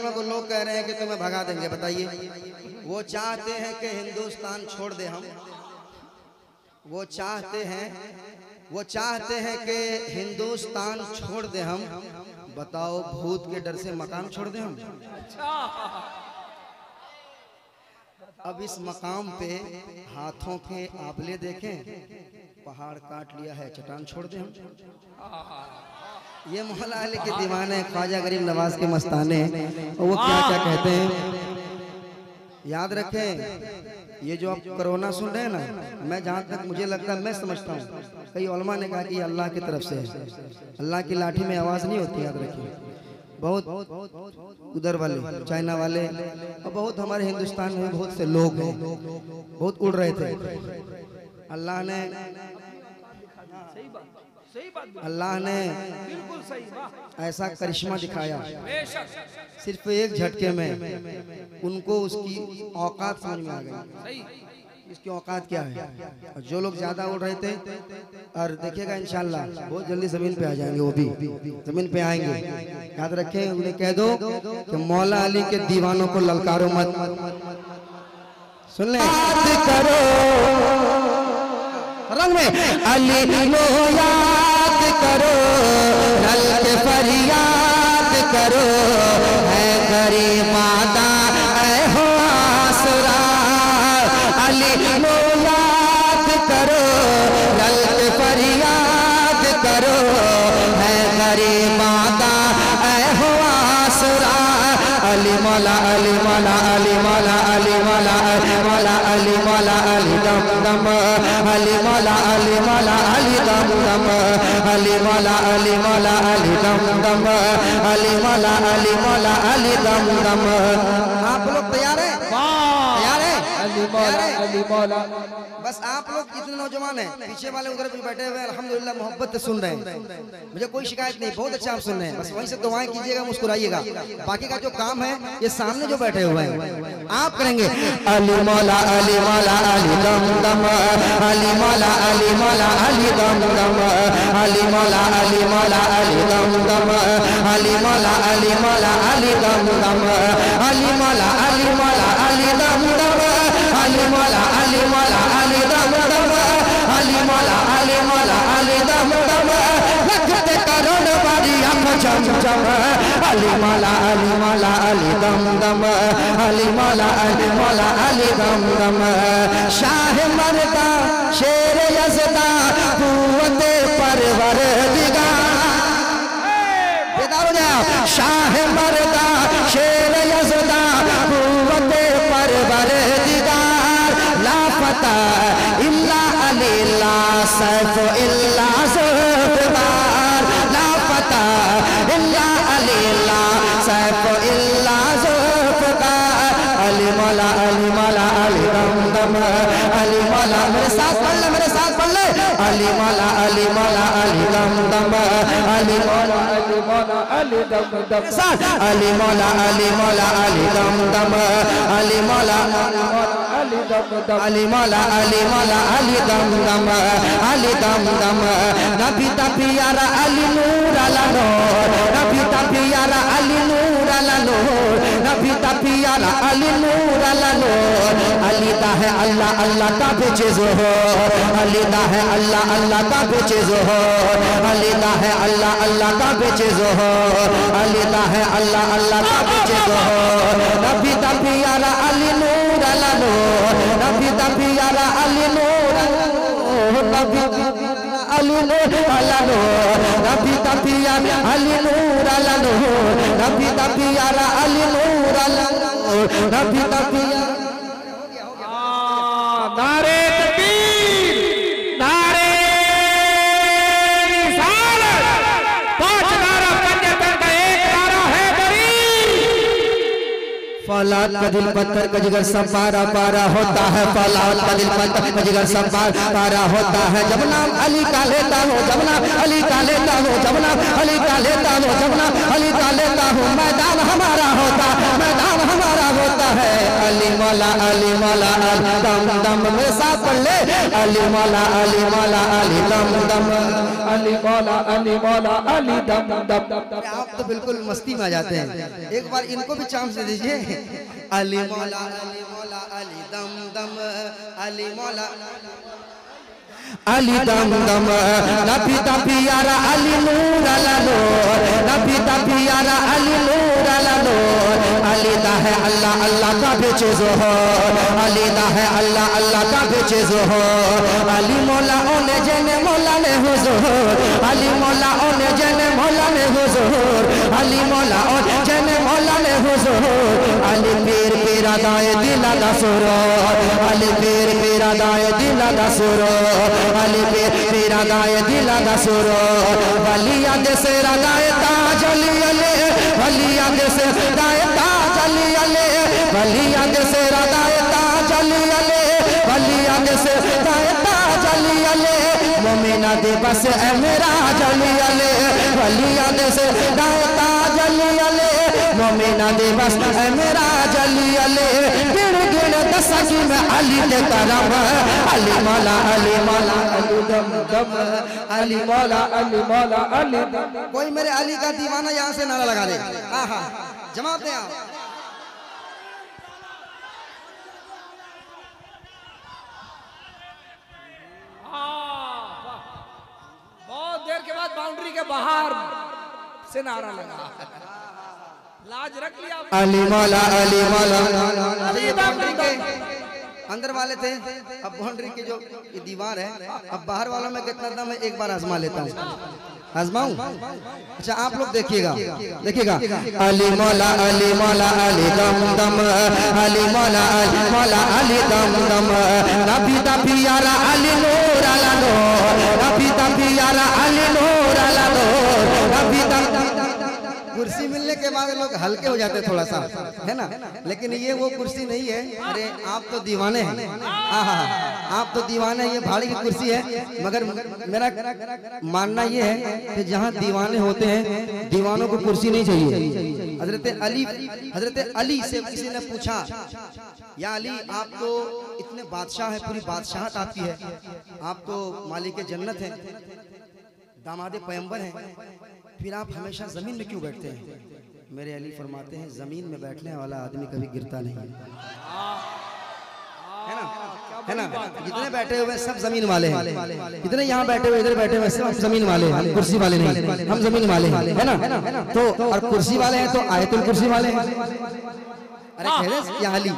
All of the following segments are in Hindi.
मुसलमानों को लोग कह रहे हैं कि तुम्हें भगा देंगे, बताइए। वो चाहते हैं कि हिंदुस्तान छोड़ दे हम, वो चाहते हैं कि हिंदुस्तान छोड़ दे हम। बताओ, भूत के डर से मकान छोड़ दे हम? अब इस मकाम पे हाथों के आबले देखें, पहाड़ काट लिया है, चट्टान छोड़ दे हम? ये मौला अली के दीवाने ख्वाजा गरीब नवाज के मस्ताने, और वो क्या क्या कहते हैं, याद रखें। ये जो आप कोरोना सुन रहे हैं ना, मैं जहाँ तक मुझे लगता है, मैं समझता हूँ, कई उलमा ने कहा कि ये अल्लाह की तरफ से है। अल्लाह की लाठी में आवाज़ नहीं होती, याद रखिए। बहुत उधर वाले, चाइना वाले, और बहुत हमारे हिंदुस्तान में बहुत से लोग हैं, बहुत उड़ रहे थे। अल्लाह ने बिल्कुल सही ऐसा करिश्मा दिखाया, सिर्फ एक झटके में उनको उसकी औकात समझ में आ गई, इसकी औकात क्या है। और जो लोग ज्यादा उड़ रहे थे, और देखिएगा इंशाल्लाह बहुत जल्दी जमीन पे आ जाएंगे, वो भी जमीन पे आएंगे। याद रखें, उन्हें कह दो कि मौला अली के दीवानों को ललकारो मत। सुन ले, करो रंग में अली लो याद करो, रल के फरियाद करो, है गरीब माता ऐ हो आसरा। अली लो याद करो, रल के फरियाद करो, है गरीब माता ऐ हो आसरा। अली मौला अली मौला अली मौला अली मौला मौला अली मौला अली दम दम, अली मौला अली मौला अली दम दम, अली मौला अली मौला अली दम दम, अली मौला अली मौला अली दम दम। आप लोग तैयार हैं? तैयार हैं? अली मौला अली मौला। बस आप लोग इतने नौजवान हैं, पीछे वाले उधर भी बैठे हुए हैं, अल्हम्दुलिल्लाह मोहब्बत से सुन रहे हैं, मुझे कोई शिकायत नहीं, बहुत अच्छा आप सुन रहे हैं। बस वहीं से दुआएं कीजिएगा, मुस्कुराइएगा। बाकी का जो काम है ये सामने जो बैठे हुए हैं आप करेंगे। अली मौला अली मौला अली दम दम, अली मौला अली मौला अली दम दम, अली मौला अली मौला अली दम दम, अली मौला अली मौला अली दम दम, अली मौला अली मौला अली दम दम, अली मौला अली मौला अली दम दम, अली मौला अली मौला अली दम दम। लगते करोड़ बारी हम जम जम, अली मौला अली मौला अली दम दम, अली मौला अली मौला अली दम दम। शाह मर्दा शेर यज़दा कुव्वत परवरदिगार, बेदार हो जाओ। शाह मर्दा शेर यज़दा कुव्वत परवरदिगार, ला फता इल्ला अली ला सैफ इल्ला ज़ुल्फ़ार, ला फता इल्ला अली ला सैफ इल्ला ज़ुल्फ़ार। अली मौला अली मौला अली दम दम, अली मौला, मेरे साथ पढ़ ले, मेरे साथ पढ़ ले। अली मौला अली मौला अली दम दम, अली मौला अली मौला अली दम दम, अली मौला अली मौला अली दम दम, अली मौला अली दम दम, अली मौला अली मौला अली दम दम, अली दम दम। नबी दा प्यारा अली नूर अला नूर, नबी दा प्यारा अली नूर अला नूर, नबी दा प्यारा अली नूर अला नूर। अली दा है अल्लाह अल्लाह का बेचे ज़ोहर, अली दा है अल्लाह अल्लाह का बेचे ज़ोहर, अली दा है अल्लाह अल्लाह का बेचे ज़ोहर, अली दा है अल्लाह अल्लाह का बेचे ज़ोहर। नबी दा प्यारा अली नूर अला नूर, नबी दा प्यारा अली नूर अला नूर, नबी अली नूर अला नूर, नबी दा प्यारा अली नूर अला नूर, नबी दा प्यारा अली नूर अला नूर, नबी दा प्यारा। नारे तकबीर, नारे रिसालत, 5 नारा पंजतन का एक नारा है गरीब। फौलाद का दिल पत्थर का जिगर सब पारा पारा होता है, फौलाद का दिल पत्थर का जिगर सब पारा होता है। जब नाम अली का लेता हूँ, जब नाम अली का लेता हूँ, जब नाम अली का लेता हूँ, जब नाम अली का लेता हूँ, मैदान हमारा होता, मैदान हमारा होता है। अली मौला अली मौला अली दम दम। मेरे साथ पढ़ ले, अली मौला अली मौला अली दम दम, अली मौला अली मौला अली दम दम। आप तो बिल्कुल मस्ती में आ जाते हैं, एक बार इनको भी चांस दे दीजिए। अली मौला अली दम दम, अली मौला अली दम दम। नबी दा प्यारा अली नूर अला नूर, नबी दा प्यारा अली नूर अला नूर। अली दा है अल्लाह अल्लाह का बेचे ज़ोहर, अली दा है अल्लाह अल्लाह का बेचे ज़ोहर। अली मौला ओने जने मौला ने हुजूर, अली मौला ओने जने मौला ने हुजूर, अली मौला ओने जने मौला ने हुजूर। अली पीर पीरा दाए दिला दा सुरूर, अली पीर पीरा दाए दिला दा सुरूर, अली पीर पीरा दाए दिला दा सुरूर। वलिया दे से रदाए ताज अली अली, वलिया दे से रदाए ताज अली अली, वलिया दे से रदाए ताज अली अली, वलिया दे से रदाए ताज अली अली। मोमिना दे बस ए मेरा अली अली, वलिया दे से रदाए ताज अली अली, मोमिना दे बस ए मेरा अली अली। गिन गिन दस की मैं अली दे करम, अली मौला अली मौला अली दम दम, अली मौला अली मौला अली दम। कोई मेरे अली का दीवाना यहाँ से नारा लगा दे। आहा, जवाब दें आप। बहुत देर के बाद बाउंड्री के बाहर से नारा लगा, लाज रख लिया। अली मौला अली मौला। अली दम दम। अंदर वाले थे, अब बाउंड्री की जो ये दीवार है, अब बाहर वालों में कितना दम है एक बार आजमा लेता हूँ। आजमाऊं? अच्छा आप लोग देखिएगा, देखिएगा। अली मौला अली मौला अली दम दम, अली मौला अली दम दम। नबी दा प्यारा अली नूर अला नूर, नबी दा प्यारा अली नूर अला नूर, नबी दा। कुर्सी मिलने के बाद लोग हल्के हो जाते थोड़ा सा, है ना, लेकिन ये वो कुर्सी नहीं है। अरे आप तो दीवाने हैं, आप तो दीवाने हैं। ये भाड़ी की कुर्सी है, मगर मेरा मानना ये है कि जहाँ दीवाने होते हैं दीवानों को कुर्सी नहीं चाहिए। हजरत अली से किसी ने पूछा, या अली आप तो इतने बादशाह है, पूरी बादशाहत आपकी है, आप तो मालिक जन्नत हैं, दामादे पैगंबर हैं, फिर आप हमेशा जमीन में क्यों बैठते हैं? मेरे अली फरमाते हैं जमीन में बैठने वाला आदमी कभी गिरता नहीं है ना, है ना। जितने बैठे हुए सब जमीन वाले हैं, जितने यहाँ बैठे हुए इधर बैठे हुए सब जमीन वाले हैं, कुर्सी वाले नहीं। हम जमीन वाले हैं, है ना। तो और कुर्सी वाले हैं तो आयतुल कुर्सी वाले हैं। अरे कह रहे या अली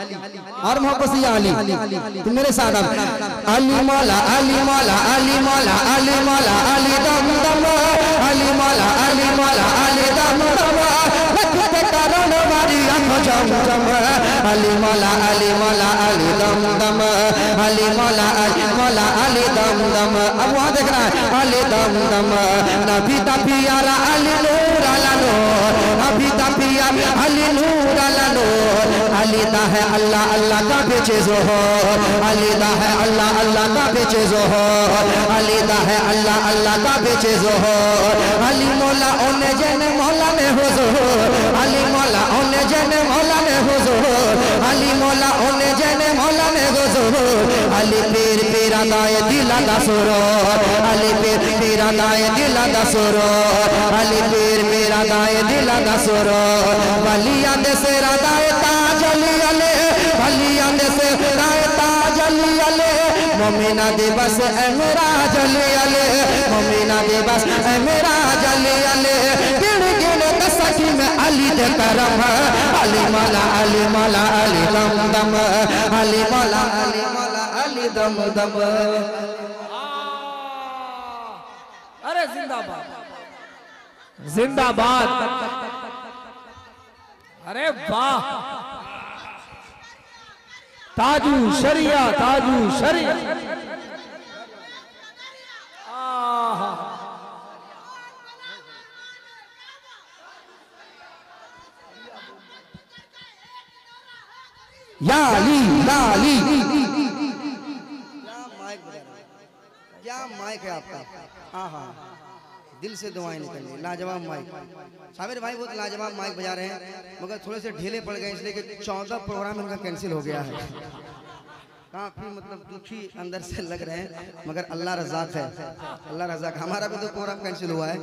और मोहब्बत से या अली, तुम मेरे साथ आप। अली मौला अली मौला अली मौला अली मौला अली दम दम, अली मौला अली मौला अली दम दम। रखते करण वाली आंखों जम जम, अली मौला अली मौला अली दम दम, अली मौला अली दम दम। अब वहाँ देख रहा है अली दम दम। नबी दा प्यारा अली नूर अला नूर, नबी दा प्यारा अली नूर अला नूर। अली दा है अल्लाह अल्लाह का बेचे ज़ोहर, अली दा है अल्लाह अल्लाह का बेचे ज़ोहर, अली दा है अल्लाह अल्लाह का बेचे ज़ोहर। अली मौला ओने जने मौला ने हुजूर, अली मौला ओने जने मौला ने हुजूर, अली मौला ओने जने मौला ने हुजूर। अली पीर पीरा दाए दिला दा सुरूर, अली पीर पीरा दाए दिला दा सुरूर, अली पीर पीरा दाए दिला दा सुरूर। वलिया दे से रदाए ताज अली अली, वलिया दे से रदाए ताज अली अली। मोमिना दे बस ए मेरा अली अली, मोमिना दे बस ए मेरा अली अली। गिन गिन दस की मैं अली दे करम, अली मौला अली मौला अली दम दम, अली मौला अली दम दम। अरे जिंदाबाद जिंदाबाद। अरे वाह, ताजू शरिया ताजू शरिया। या अली या अली। क्या माइक है आपका। हाँ हाँ, दिल से दुआएं निकल। लाजवाब माइक, साबिर भाई बहुत लाजवाब माइक बजा रहे हैं, मगर थोड़े से ढीले पड़ गए इसलिए कि 14 प्रोग्राम उनका कैंसिल हो गया है। काफी मतलब दुखी अंदर से लग रहे हैं, मगर अल्लाह रज़ाक है, अल्लाह रज़ाक। हमारा भी तो प्रोग्राम कैंसिल हुआ है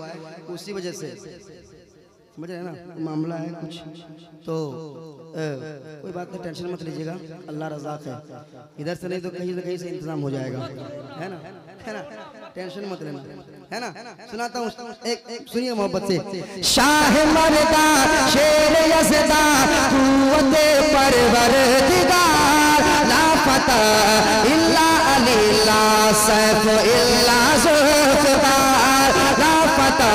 उसी वजह से, समझ रहे ना, मामला है कुछ तो कोई बात नहीं, टेंशन मत लीजिएगा, अल्लाह रज़ाक है। इधर से नहीं तो कहीं ना कहीं से इंतजाम हो जाएगा, है ना, है ना, टेंशन मत लेना, है ना। सुनाता हूँ एक सुनिए मोहब्बत से। शाह मर्दा शेर यज़दा कुव्वते परवरदिगार, ला फता इल्ला अली ला सैफ इल्ला ज़ुल्फ़िकार, ला फता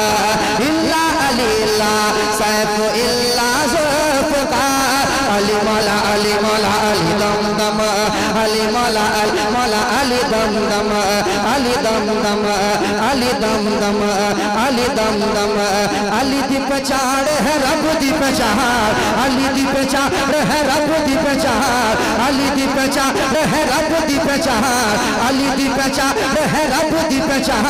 इल्ला अली ला सैफ इल्ला ज़ुल्फ़िकार। अली मौला अली मौला अली दम दम, अली मौला अली मौला अली दम दम, अली दम दम, अली दम दम, अली दम दम। अली दी पहचान है रब दी पहचान, अली दी पहचान है रब दी पहचान, अली दी पहचान है रब दी पहचान, अली दी पहचान है रब दी पहचान।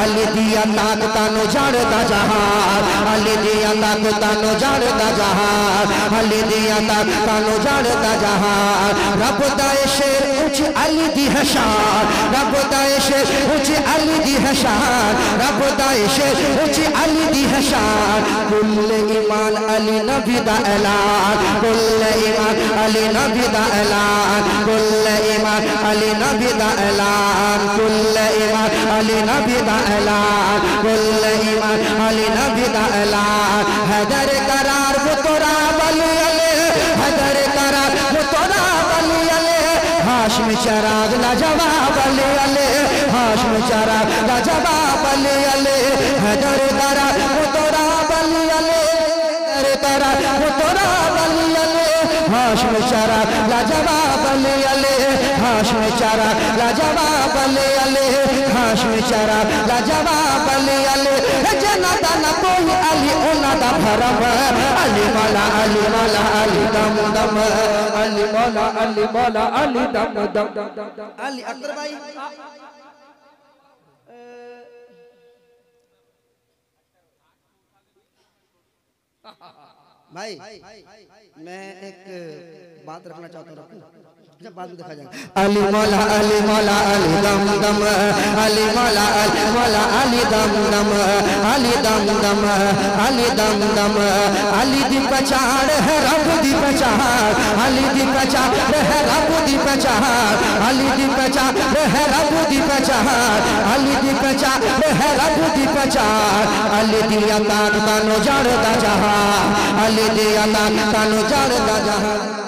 अली दी अल्लाह को तानो जानदा जहान, अली दी अल्लाह को तानो जानदा जहान, अली दी अल्लाह तानो जानदा जहान। रब दा शेर ऊंच अली दी है शान, रब दा शेर ऊंच अली दी है शान, रब दा शेर ऊंच अली दी है शान। कुल ईमान अली नबी दा ऐलान, कुल ईमान अली नबी दा ऐलान, कुल ईमान अली नबी दा ऐलान, कुल ईमान अली नबी दा ऐलान, कुल ईमान अली नबी दा ऐलान। हैदर करार वो तोरा वली अले, हैदर करार वो तोरा वली अले, हाशिम चराग लाजवाब अली अले, हाशिम चराग लाजवाब अली अले। हैदर करार वो तोरा वली अले, हैदर करार वो तोरा वली अले, हाशिम चराग लाजवाब अली अले, हाशिम चराग लाजवाब अली अले, हाशिम चराग लाजवाब अली अले। जन्नत न कोई अली उन्ना दा भरम, अली मौला अली मौला अली दम दम, अली मौला अली मौला अली दम दम। अली अख्तर भाई भाई मैं एक बात रखना चाहता हूँ, जब बाद में देखा जाएगा। अली मौला अली मौला अली दम दम, अली मौला अली मौला अली दम दम, अली दम दम, अली दम दम। अली दी पहचान है रब दी पहचान, अली दी पहचान है रब दी पहचान, अली दी पहचान है रब दी पहचान, अली दी पहचान है रब दी पहचान। अली दी अता तानो जानदा जहां, अली दी अता तानो जानदा जहां।